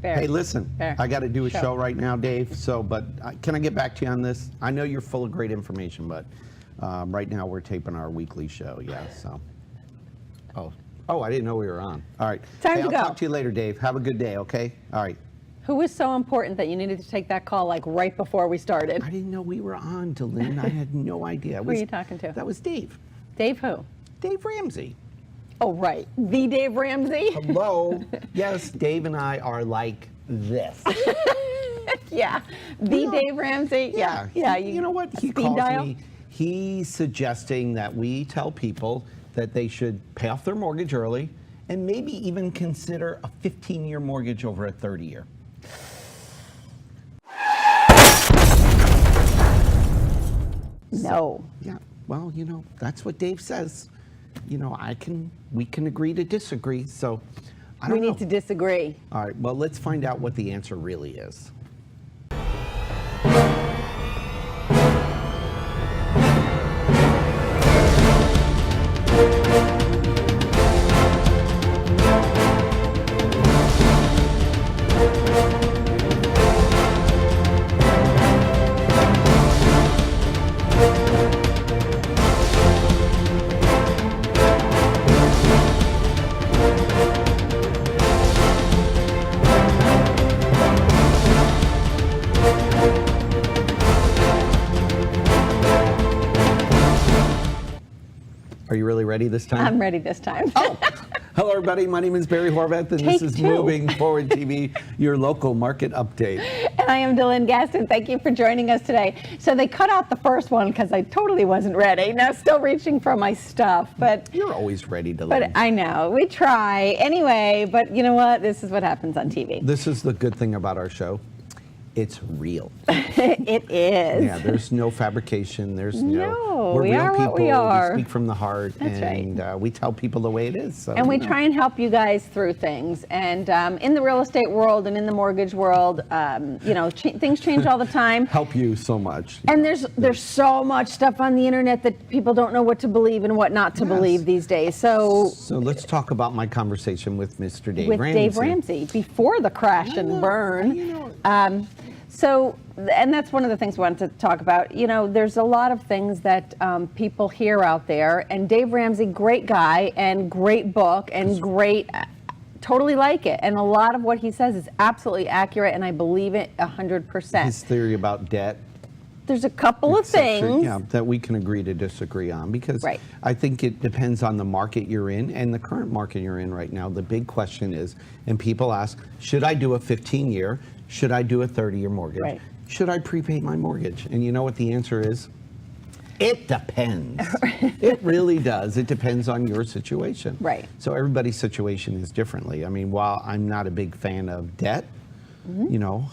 Fair. Hey, listen, Fair. I got to do a show right now, Dave. So, but can I get back to you on this? I know you're full of great information, but right now we're taping our weekly show. Yeah. So. Oh, I didn't know we were on. All right. Time to I'll go. talk to you later, Dave. Have a good day. Okay. All right. Who was so important that you needed to take that call like right before we started? I didn't know we were on, Delyn. I had no idea. Who are you talking to? That was Dave. Dave who? Dave Ramsey. Oh, right. The Dave Ramsey? Hello. Yes, Dave and I are like this. Yeah. The Dave Ramsey? Yeah. Yeah. You know what? He speed calls dial? me. He's suggesting that we tell people that they should pay off their mortgage early and maybe even consider a 15-year mortgage over a 30-year. No. Yeah. Well, you know, that's what Dave says. You know, we can agree to disagree. So I don't We know. need to disagree. All right. Well, let's find out what the answer really is. Are you really ready this time? I'm ready this time. Oh, hello everybody. My name is Barry Horvath, and Take this is two. Moving Forward TV, your local market update. And I am Delyn Gaston. Thank you for joining us today. So they cut out the first one because I totally wasn't ready. Now still reaching for my stuff, but You're always ready to but learn. I know we try anyway. But you know what? This is what happens on TV. This is the good thing about our show. It's real. It is. Yeah, there's no fabrication. There's No, we're we real are people. what we are. We speak from the heart, That's right. and we tell people the way it is. So, And we you know. try and help you guys through things. And in the real estate world and in the mortgage world, you know, things change all the time. help you so much. And there's so much stuff on the internet that people don't know what to believe and what not to Yes. believe these days. So let's talk about my conversation with Mr. Dave with Ramsey. Dave Ramsey before the crash and burn. You know. So, and that's one of the things we wanted to talk about. You know, there's a lot of things that people hear out there, and Dave Ramsey, great guy and great book and great, totally like it. And a lot of what he says is absolutely accurate, and I believe it 100%. His theory about debt. There's a couple of et cetera, things. yeah, that we can agree to disagree on, because Right. I think it depends on the market you're in and the current market you're in right now. The big question is, and people ask, should I do a 15-year? Should I do a 30-year mortgage? Right. Should I prepay my mortgage? And you know what the answer is? It depends. It really does. It depends on your situation. Right. So everybody's situation is differently. I mean, while I'm not a big fan of debt, you know,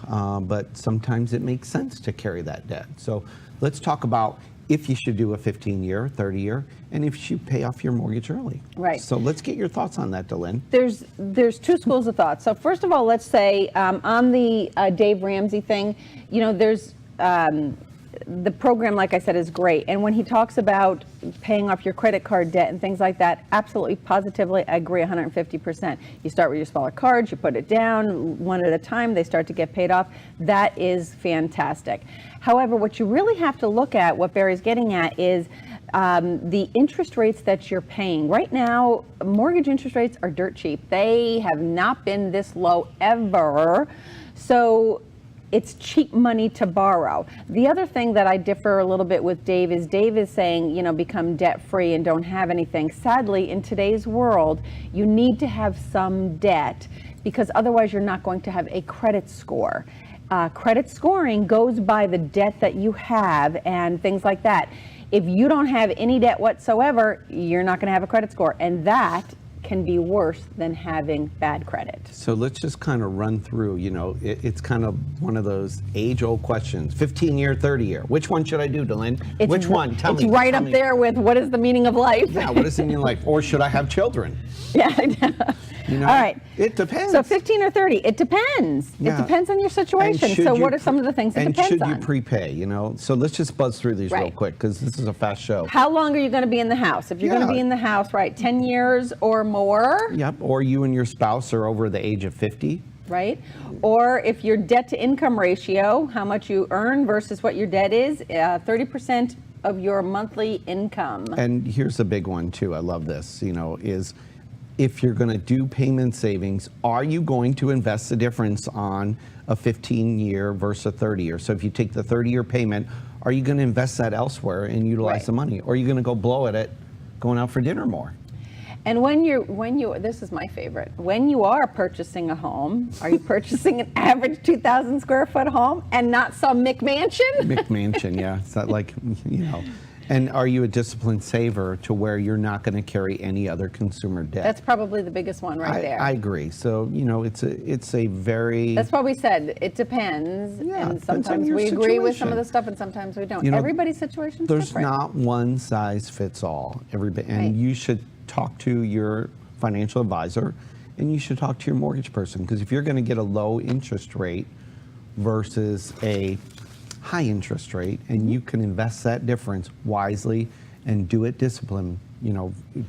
but sometimes it makes sense to carry that debt. So let's talk about if you should do a 15-year, 30-year, and if you should pay off your mortgage early. Right. So let's get your thoughts on that, Delyn. There's two schools of thought. So first of all, let's say on the Dave Ramsey thing, you know, there's the program, like I said, is great. And when he talks about paying off your credit card debt and things like that, absolutely, positively, I agree 150%. You start with your smaller cards, you put it down one at a time, they start to get paid off. That is fantastic. However, what you really have to look at, what Barry's getting at, is the interest rates that you're paying. Right now, mortgage interest rates are dirt cheap. They have not been this low ever. So it's cheap money to borrow. The other thing that I differ a little bit with Dave is saying, you know, become debt free and don't have anything. Sadly, in today's world, you need to have some debt, because otherwise you're not going to have a credit score. Credit scoring goes by the debt that you have and things like that. If you don't have any debt whatsoever, you're not going to have a credit score, and that can be worse than having bad credit. So let's just kind of run through, you know, it's kind of one of those age-old questions. 15-year, 30-year. Which one should I do, Delyn? Which one? Tell me. It's right Tell up me. there with what is the meaning of life. Yeah, what does it mean like? Or should I have children? Yeah, I know. You know, All right. It depends. So 15 or 30, it depends. Yeah. It depends on your situation. And should So you what are some of the things it and depends should on? you prepay, you know? So let's just buzz through these real Right. quick, because this is a fast show. How long are you going to be in the house? If you're going to Yeah. be in the house, right, 10 years or more, Yep, or you and your spouse are over the age of 50. right? Or if your debt to income ratio, how much you earn versus what your debt is, 30% of your monthly income. And here's a big one too, I love this, is if you're going to do payment savings, are you going to invest the difference on a 15-year versus a 30-year? So if you take the 30-year payment, are you going to invest that elsewhere and utilize Right. the money? Or are you going to go blow it at going out for dinner more? And when you this is my favorite, when you are purchasing a home, are you purchasing an average 2,000 square foot home and not some McMansion? McMansion, yeah. It's not like, And are you a disciplined saver to where you're not going to carry any other consumer debt? That's probably the biggest one right there. I agree. So, it's a very... That's what we said. It depends. Yeah, And depends on sometimes your we agree with some of situation. the stuff and sometimes we don't. You know, Everybody's situation's There's different. not one size fits all. And Right. you should talk to your financial advisor and you should talk to your mortgage person, because if you're going to get a low interest rate versus a high interest rate, and you can invest that difference wisely and do it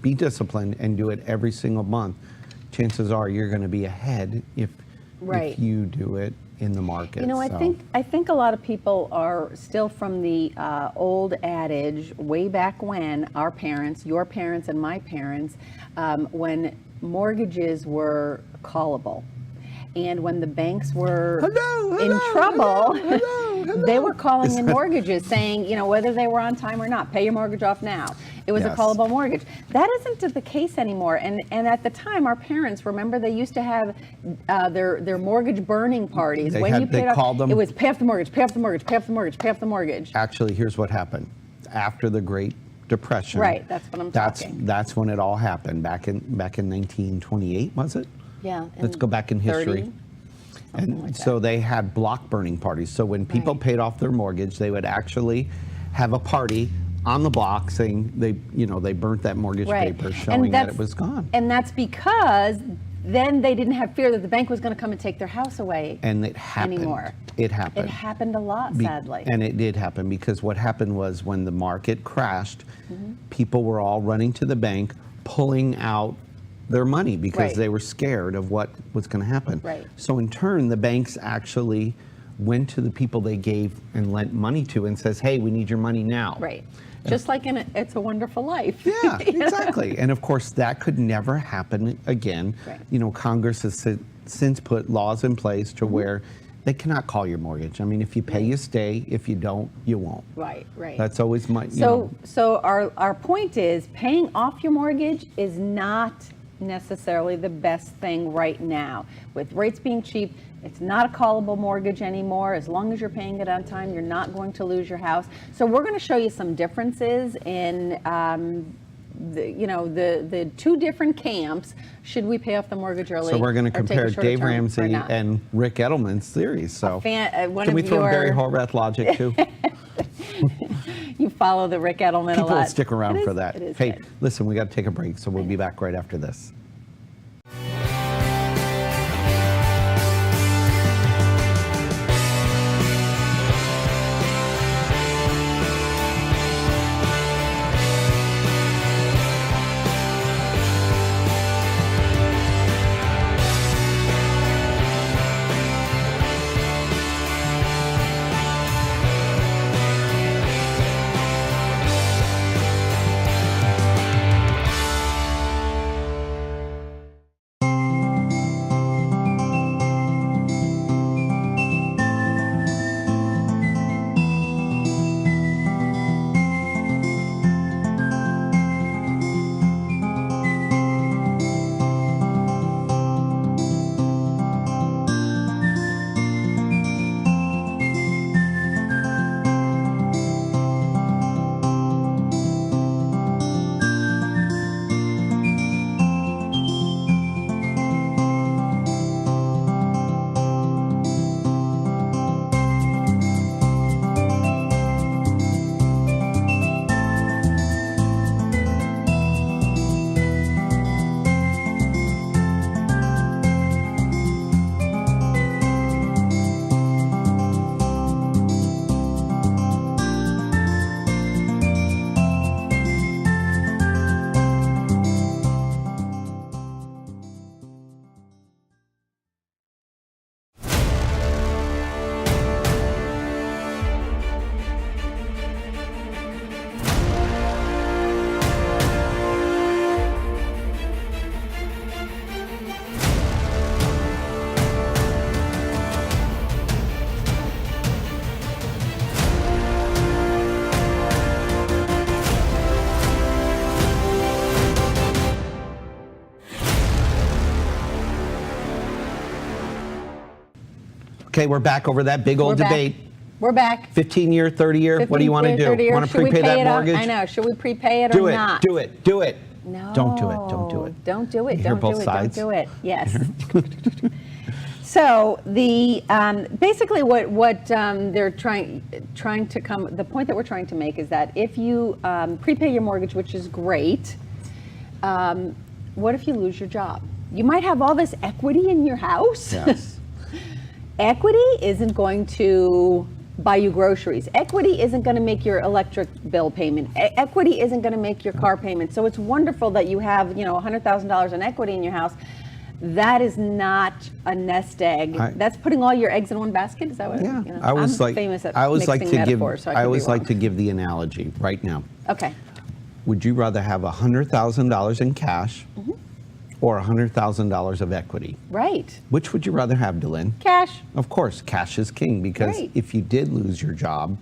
be disciplined and do it every single month, chances are you're going to be ahead if Right. you do it in the market. I think a lot of people are still from the old adage way back when our parents, your parents and my parents, when mortgages were callable. And when the banks were in trouble, they were calling in mortgages saying, whether they were on time or not, pay your mortgage off now. It was a Yes. callable mortgage. That isn't the case anymore. And at the time, our parents, remember, they used to have their mortgage burning parties. They Off, called them- it was pay off the mortgage, pay off the mortgage, pay off the mortgage, pay off the mortgage. Actually, here's what happened. After the Great Depression. Right, that's what I'm talking. That's when it all happened, back in 1928, was it? Yeah. Let's go back in history. 30, something And like so that. they had block burning parties. So when people Right. paid off their mortgage, they would actually have a party on the block saying they burnt that mortgage paper, showing that it was gone. And that's because then they didn't have fear that the bank was going to come and take their house away And it happened. anymore. It happened. It happened a lot, Be- sadly. And it did happen, because what happened was when the market crashed, Mm-hmm. people were all running to the bank, pulling out their money because Right. they were scared of what was going to happen. Right. So in turn, the banks actually went to the people they gave and lent money to and says, hey, we need your money now. Right. Just like in It's a Wonderful Life. Yeah, exactly. And of course, that could never happen again. Right. Congress has since put laws in place to where they cannot call your mortgage. I mean, if you pay, you stay. If you don't, you won't. Right, right. That's always my, So our point is paying off your mortgage is not necessarily the best thing right now. With rates being cheap, it's not a callable mortgage anymore. As long as you're paying it on time, you're not going to lose your house. So we're going to show you some differences in the two different camps. Should we pay off the mortgage early? So we're going to or take a compare shorter Dave term or Ramsey not? and Rick Edelman's theories. So one can we of throw in Barry your- Horvath logic too? You follow the Rick Edelman a People lot. will stick around It for is- that. it is Hey, good. listen, we got to take a break, so we'll be back right after this. Okay, we're back over that big old We're back. debate. We're back. 15-year, 30-year, what do you want to 30 do? years. Want to Should we prepay pay that it off? mortgage? I know. Should we prepay it Do or it, not? do it, do it. No. Don't do it, don't do it. Don't do it. You hear Don't both do it. sides? Don't do it. Yes. So the basically what they're trying to come. The point that we're trying to make is that if you prepay your mortgage, which is great, what if you lose your job? You might have all this equity in your house. Yes. Equity isn't going to buy you groceries. Equity isn't going to make your electric bill payment. Equity isn't going to make your car payment. So it's wonderful that you have, $100,000 in equity in your house. That is not a nest egg. That's putting all your eggs in one basket. Is that what? Yeah. I'm famous at mixing metaphors, so I always like to wrong. give the analogy right now. Okay. Would you rather have $100,000 in cash or $100,000 of equity? Right. Which would you rather have, Delynn? Cash. Of course, cash is king, because Right. if you did lose your job,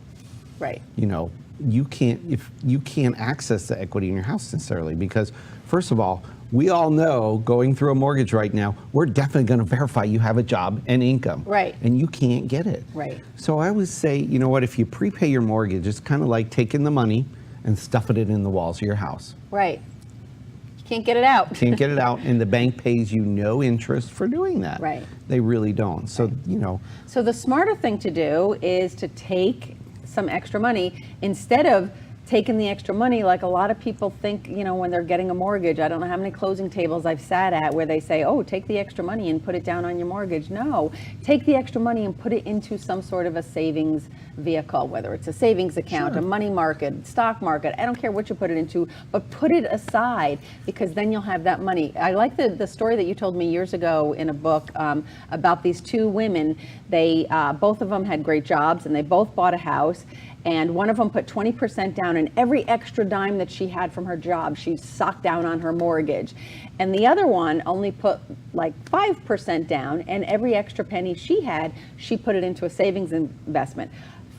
Right. you can't access the equity in your house necessarily, because first of all, we all know going through a mortgage right now, we're definitely going to verify you have a job and income. Right. And you can't get it. Right. So I would say, you know what, if you prepay your mortgage, it's kind of like taking the money and stuffing it in the walls of your house. Right. You can't get it out. Can't get it out, and the bank pays you no interest for doing that. Right. They really don't. So, So the smarter thing to do is to take some extra money instead of taking the extra money, like a lot of people think, when they're getting a mortgage. I don't know how many closing tables I've sat at where they say, oh, take the extra money and put it down on your mortgage. No, take the extra money and put it into some sort of a savings vehicle, whether it's a savings account, a money market, stock market. I don't care what you put it into, but put it aside, because then you'll have that money. I like the story that you told me years ago in a book about these two women. They both of them had great jobs, and they both bought a house. And one of them put 20% down, and every extra dime that she had from her job, she socked down on her mortgage. And the other one only put like 5% down, and every extra penny she had, she put it into a savings investment.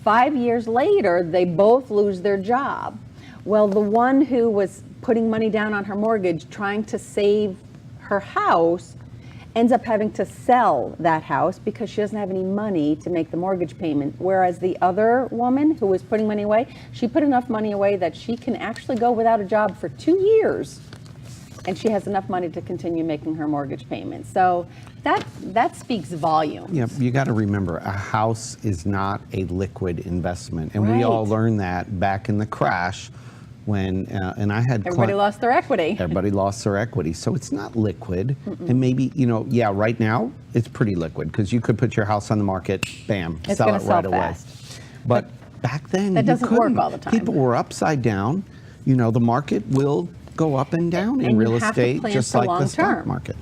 5 years later, they both lose their job. Well, the one who was putting money down on her mortgage, trying to save her house, ends up having to sell that house because she doesn't have any money to make the mortgage payment. Whereas the other woman who was putting money away, she put enough money away that she can actually go without a job for 2 years, and she has enough money to continue making her mortgage payment. So that speaks volumes. Yeah, you got to remember, a house is not a liquid investment, and we all Right. learned that back in the crash when, and I had Everybody lost their equity. Everybody lost their equity, so it's not liquid. And maybe, right now it's pretty liquid, because you could put your house on the market, bam, It's sell gonna it sell right away. fast. But back then, that you doesn't work couldn't. all the time. People were upside down. The market will go up and down in And you real have to estate, plan just for like the long stock term. market.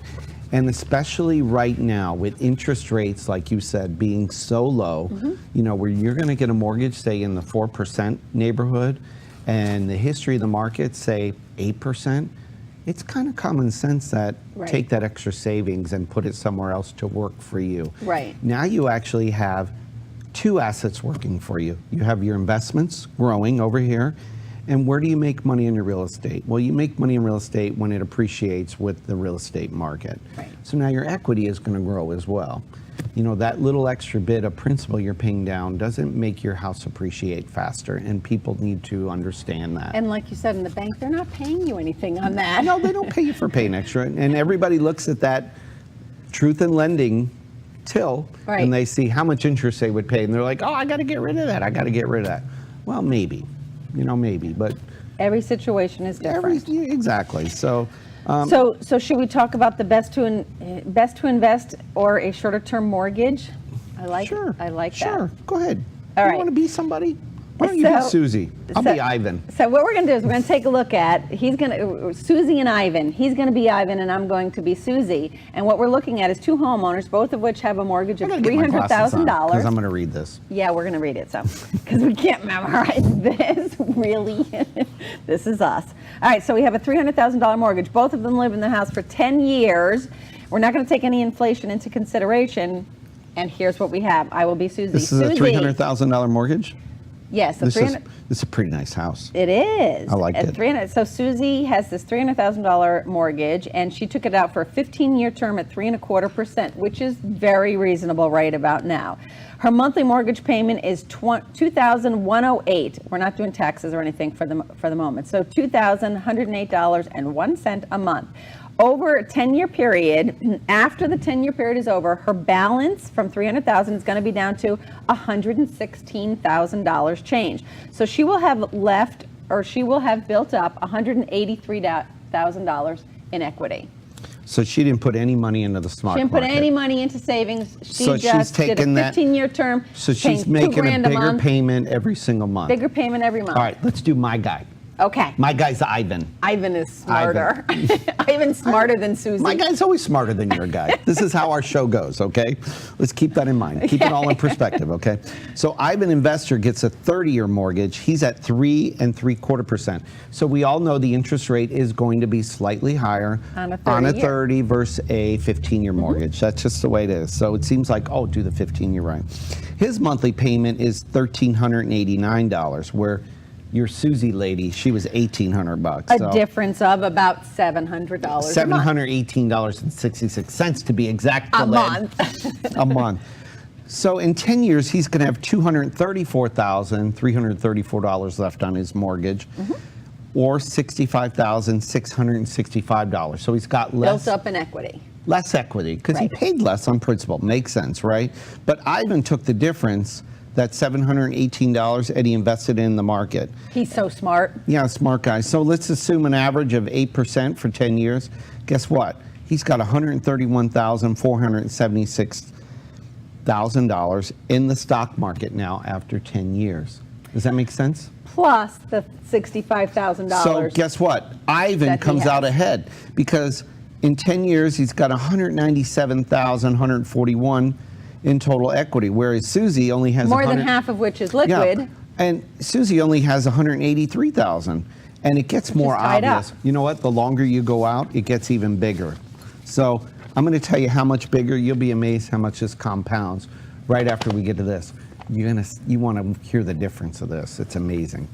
And especially right now, with interest rates, like you said, being so low, where you're going to get a mortgage, say in the 4% neighborhood, and the history of the market, say 8%, it's kind of common sense that Right. take that extra savings and put it somewhere else to work for you. Right. Now you actually have two assets working for you. You have your investments growing over here, and where do you make money in your real estate? Well, you make money in real estate when it appreciates with the real estate market. Right. So now your equity is going to grow as well. That little extra bit of principal you're paying down doesn't make your house appreciate faster, and people need to understand that. And like you said, in the bank, they're not paying you anything on that. No, they don't pay you for paying extra. And everybody looks at that truth in lending till, Right. and they see how much interest they would pay, and they're like, oh, I got to get rid of that. I got to get rid of that. Well, maybe, maybe, but Every situation is different. exactly. So, So should we talk about the best to invest or a shorter term mortgage? I like sure. that. Sure. Go ahead. All you right. want to be somebody? Why don't you be So- Susie? I'll so- be Ivan. So what we're going to do is we're going to take a look at, Susie and Ivan. He's going to be Ivan and I'm going to be Susie. And what we're looking at is two homeowners, both of which have a mortgage of Because I'm $300,000. going to read this. Yeah, we're going to read it, so, because we can't memorize this, really. This is us. All right, so we have a $300,000 mortgage. Both of them live in the house for 10 years. We're not going to take any inflation into consideration. And here's what we have. I will be Susie. This is a Susie, $300,000 mortgage? Yes, the This 300. is a pretty nice house. It is. I like At it. 300, so Susie has this $300,000 mortgage, and she took it out for a 15-year term at 3.25%, which is very reasonable right about now. Her monthly mortgage payment is $2,108. We're not doing taxes or anything for the moment. So $2,108.01 a month. Over a 10-year period, after the 10-year period is over, her balance from $300,000 is going to be down to $116,000 change. So she will have left, or she will have built up $183,000 in equity. So she didn't put any money into the smart She didn't put market. any money into savings. She So she's just did a taken that- 15-year term. So paying she's making a $2,000 bigger month, payment every single month. bigger payment every month. All right, let's do my guy. Okay. My guy's Ivan. Ivan is smarter. Ivan's smarter than Susie. My guy's always smarter than your guy. This is how our show goes, okay? Let's keep that in mind. Keep it all in perspective, okay? So Ivan Investor gets a 30-year mortgage. He's at 3.75%. So we all know the interest rate is going to be slightly higher On a 30 versus a 15-year mortgage. That's just the way it is. So it seems like, oh, do the 15-year right. His monthly payment is $1,389, where your Susie lady, she was $1,800. A difference of about $700 a month. $718.66 to be exact. A Colette. month. A month. So in 10 years, he's going to have $234,334 left on his mortgage, or $65,665. So he's got less. Built up in equity. Less equity because he Right. paid less on principal. Makes sense, right? But Ivan took the difference, that $718, and he invested in the market. He's so smart. Yeah, smart guy. So let's assume an average of 8% for 10 years. Guess what? He's got $131,476 in the stock market now after 10 years. Does that make sense? Plus the $65,000. So guess what? Ivan that he comes out has. ahead because in 10 years he's got $197,141 in total equity, whereas Susie only has More than 100 half of which is liquid. Yeah. And Susie only has $183,000, and it gets more is tied up. obvious. You know what? The longer you go out, it gets even bigger. So I'm going to tell you how much bigger. You'll be amazed how much this compounds right after we get to this. You want to hear the difference of this. It's amazing.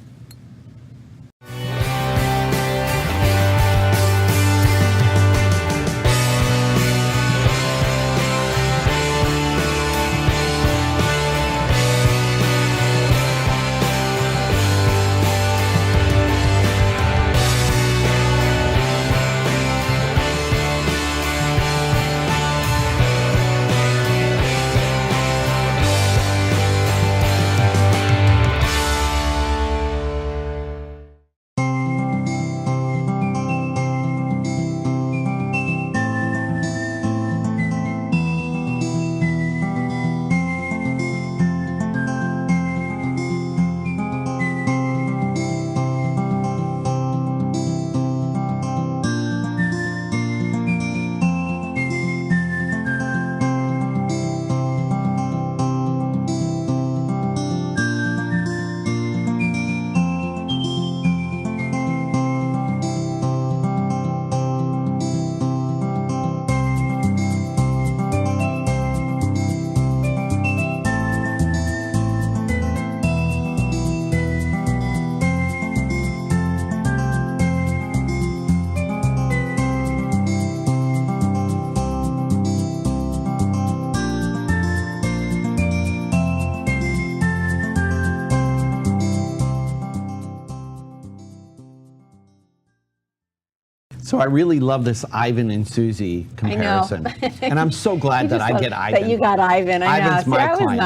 So I really love this Ivan and Susie comparison. And I'm so glad that I get Ivan. That you got Ivan. I know. Ivan's See, my that was client.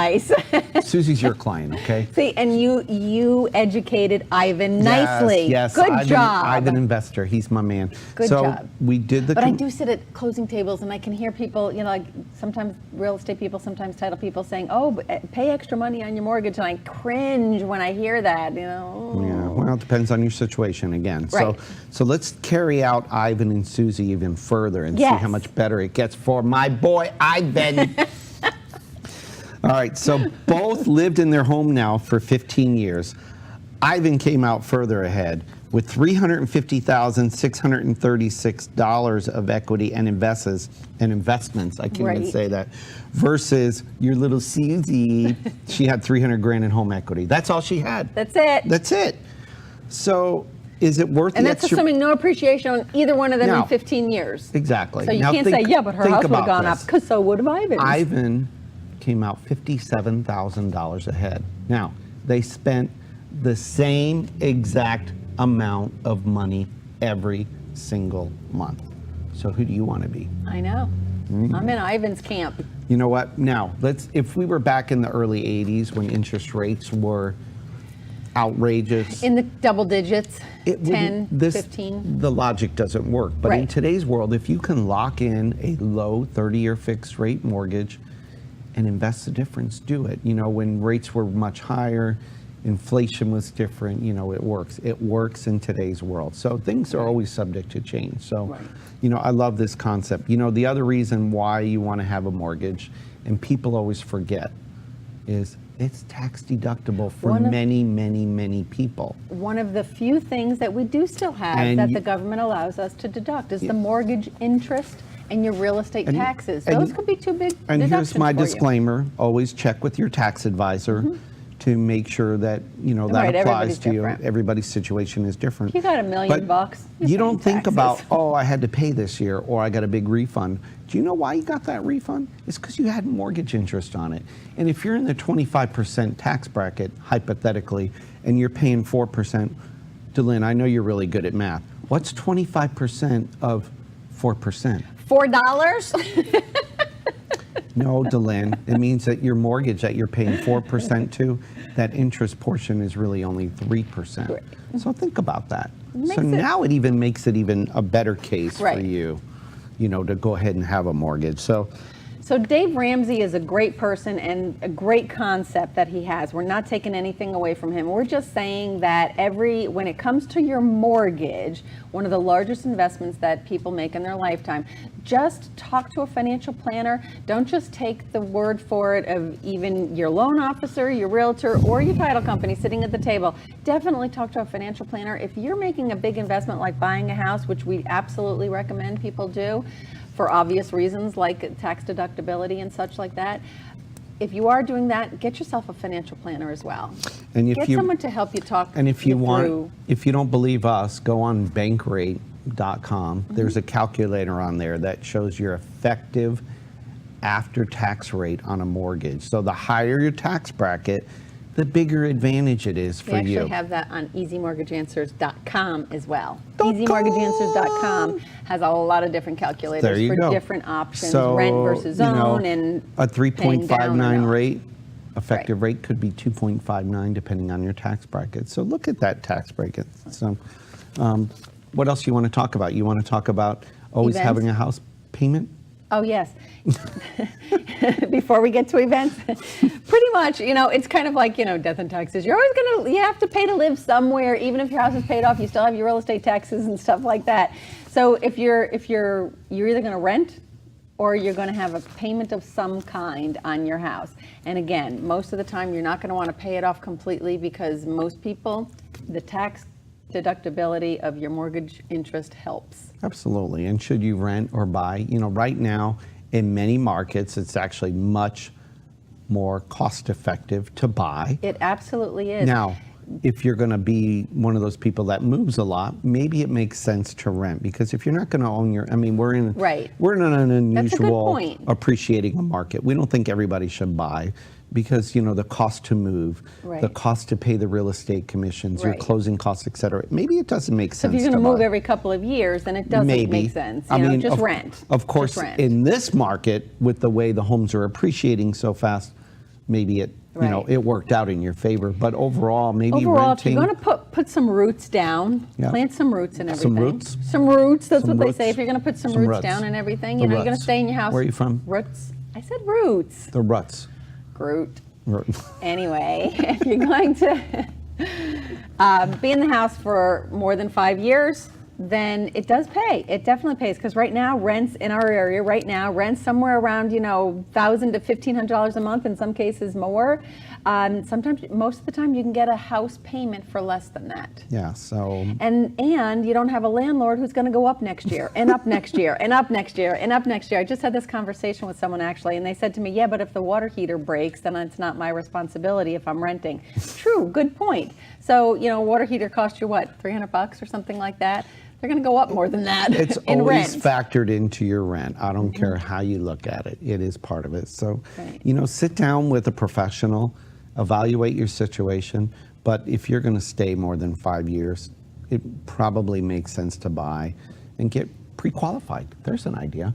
nice. Susie's your client, okay? See, and you educated Ivan nicely. Yes, Good Ivan, job. Ivan Investor, he's my man. Good so job. we did the. But I do sit at closing tables and I can hear people, you know, like sometimes real estate people, sometimes title people saying, oh, but pay extra money on your mortgage. And I cringe when I hear that, you know. Yeah, well, it depends on your situation again. Right. So let's carry out Ivan and Susie even further and see Yes. how much better it gets for my boy Ivan. All right, so both lived in their home now for 15 years. Ivan came out further ahead with $350,636 of equity and investments, I can't even Right. say that, versus your little Susie, she had 300 grand in home equity. That's all she had. That's it. That's it. So is it worth And the that's extra? assuming no appreciation on either one of them No. in 15 years. Exactly. So you Now can't think- say, yeah, but her think house would have about gone up, this. because so would have Ivan's. Ivan came out $57,000 ahead. Now, they spent the same exact amount of money every single month. So who do you want to be? I know. Mm-hmm. I'm in Ivan's camp. You know what? Now, if we were back in the early 80s when interest rates were outrageous, In the double digits, it 10, wouldn't- 15. the logic doesn't work. But in Right. today's world, if you can lock in a low 30-year fixed rate mortgage and invest the difference, do it. You know, when rates were much higher, inflation was different, you know, it works. It works in today's world. So things are always subject to change. So, Right. you know, I love this concept. You know, the other reason why you want to have a mortgage, and people always forget, is it's tax deductible for One of- many, many, many people. One of the few things that we do still have And that you- the government allows us to deduct is the mortgage interest and your real estate And- taxes. and- Those could be too big And deductions here's my for you. disclaimer, always check with your tax advisor to make sure that, you know, that Right, applies everybody's to you. different. Everybody's situation is different. If you got $1 million But bucks, you're you don't paying think about, taxes. oh, I had to pay this year, or I got a big refund. Do you know why you got that refund? It's because you had mortgage interest on it. And if you're in the 25% tax bracket, hypothetically, and you're paying 4%, Delynn, I know you're really good at math. What's 25% of 4%? $4? No, Delynn, it means that your mortgage that you're paying 4% to, that interest portion is really only 3%. Right. So think about that. Makes So it- now it even makes it even a better case for Right. you know, to go ahead and have a mortgage. So So Dave Ramsey is a great person and a great concept that he has. We're not taking anything away from him. We're just saying that when it comes to your mortgage, one of the largest investments that people make in their lifetime, just talk to a financial planner. Don't just take the word for it of even your loan officer, your realtor, or your title company sitting at the table. Definitely talk to a financial planner. If you're making a big investment like buying a house, which we absolutely recommend people do, for obvious reasons like tax deductibility and such like that. If you are doing that, get yourself a financial planner as well. And if Get you- someone to help you talk And if you want, through. if you don't believe us, go on bankrate.com. There's a calculator on there that shows your effective after-tax rate on a mortgage. So the higher your tax bracket, the bigger advantage it is We for actually you. have that on easymortgageanswers.com as well. .com. Easymortgageanswers.com has a lot of different calculators There you for go. different options, So, rent versus you know, own, and a paying down or 3.59 not. rate, effective rate could be 2.59 depending on your tax bracket. So look at that tax bracket. So what else you want to talk about? You want to talk about always Events. having a house payment? Oh, yes. Before we get to events, pretty much, you know, it's kind of like, you know, death and taxes. You're always you have to pay to live somewhere. Even if your house is paid off, you still have your real estate taxes and stuff like that. So if you're either going to rent or you're going to have a payment of some kind on your house. And again, most of the time you're not going to want to pay it off completely, because most people, the tax deductibility of your mortgage interest helps. Absolutely. And should you rent or buy? You know, right now in many markets, it's actually much more cost effective to buy. It absolutely is. Now, if you're going to be one of those people that moves a lot, maybe it makes sense to rent, because if you're not going to own your, I mean, we're in Right. an That's a good unusual point. appreciating a market. We don't think everybody should buy, because, you know, the cost to move, Right. the cost to pay the real estate commissions, your Right. closing costs, et cetera. Maybe it doesn't make So sense if you're going to move buy. every couple of years, then it doesn't Maybe. make sense. You know, just rent. Of course, Just rent. in this market, with the way the homes are appreciating so fast, maybe it, you know, Right. it worked out in your favor. But overall, maybe Overall, if renting. you're going to put some roots down, Yeah. plant some roots and everything. Some roots? Some roots. That's Some what roots. they say. If you're going to put some Some roots roots. down and everything, The you know, you're going to ruts. stay in your house. Where are you from? Roots. I said roots. The ruts. Groot. Anyway, if you're going to be in the house for more than 5 years, then it does pay. It definitely pays, because right now rents in our area rents somewhere around $1,000 to $1,500 a month, in some cases more. Sometimes, most of the time, you can get a house payment for less than that. Yeah, so And you don't have a landlord who's going to go up next year and up next year and up next year and up next year. I just had this conversation with someone actually, and they said to me, yeah, but if the water heater breaks, then it's not my responsibility if I'm renting. True, good point. So, water heater costs you what, $300 or something like that? They're going to go up more than that it's in always rent. factored into your rent. I don't care how you look at it. It is part of it. So, Right. sit down with a professional, evaluate your situation. But if you're going to stay more than 5 years, it probably makes sense to buy and get pre-qualified. There's an idea.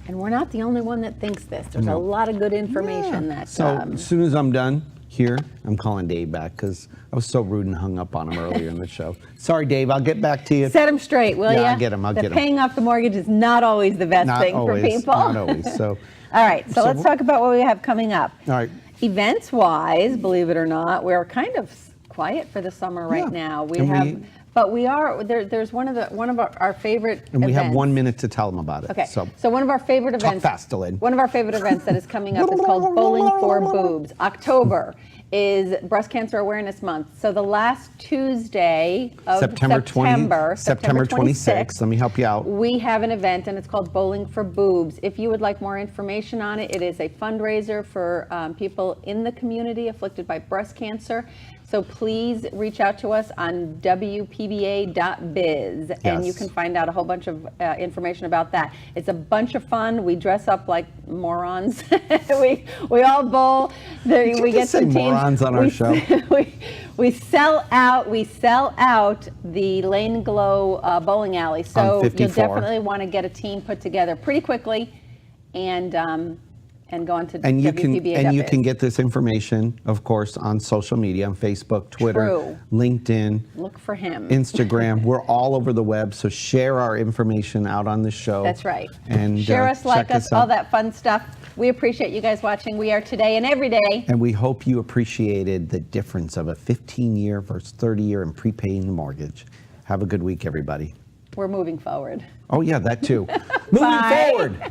And we're not the only one that thinks this. There's No. a lot of good information that. So as soon as I'm done here, I'm calling Dave back because I was so rude and hung up on him earlier in the show. Sorry, Dave. I'll get back to you. Set them straight, will you? Yeah, I'll get 'em, I'll get 'em. Paying off the mortgage is not always the best Not thing always. for people. Not always. So, All right, so So let's talk about what we have coming up. all right. Events-wise, believe it or not, we're kind of quiet for the summer right Yeah. now. And But we are there's one of our favorite And we have events. 1 minute to tell them about it. Okay, So, so one of our favorite talk events. fast, Dylan. One of our favorite events that is coming up is called Bowling for Boobs. October is Breast Cancer Awareness Month. So the last Tuesday of September 26th, 26th. Let me help you out. we have an event, and it's called Bowling for Boobs. If you would like more information on it, it is a fundraiser for people in the community afflicted by breast cancer. So please reach out to us on WPBA.biz, and you Yes. can find out a whole bunch of information about that. It's a bunch of fun. We dress up like morons. we all bowl. you We just say some teams. morons on our show? We sell out the Lane Glow bowling alley. So you'll 54. definitely want to get a team put together pretty quickly, and go on to And you WPBA.biz. can get this information, of course, on social media, on Facebook, Twitter, True. LinkedIn, Look for him. Instagram. We're all over the web, so share our information out on the show. That's right. And Share us, like check us, all out. that fun stuff. We appreciate you guys watching. We are today and every day. And we hope you appreciated the difference of a 15-year versus 30-year and prepaying the mortgage. Have a good week, everybody. We're moving forward. Oh, yeah, that too. Moving Bye. forward.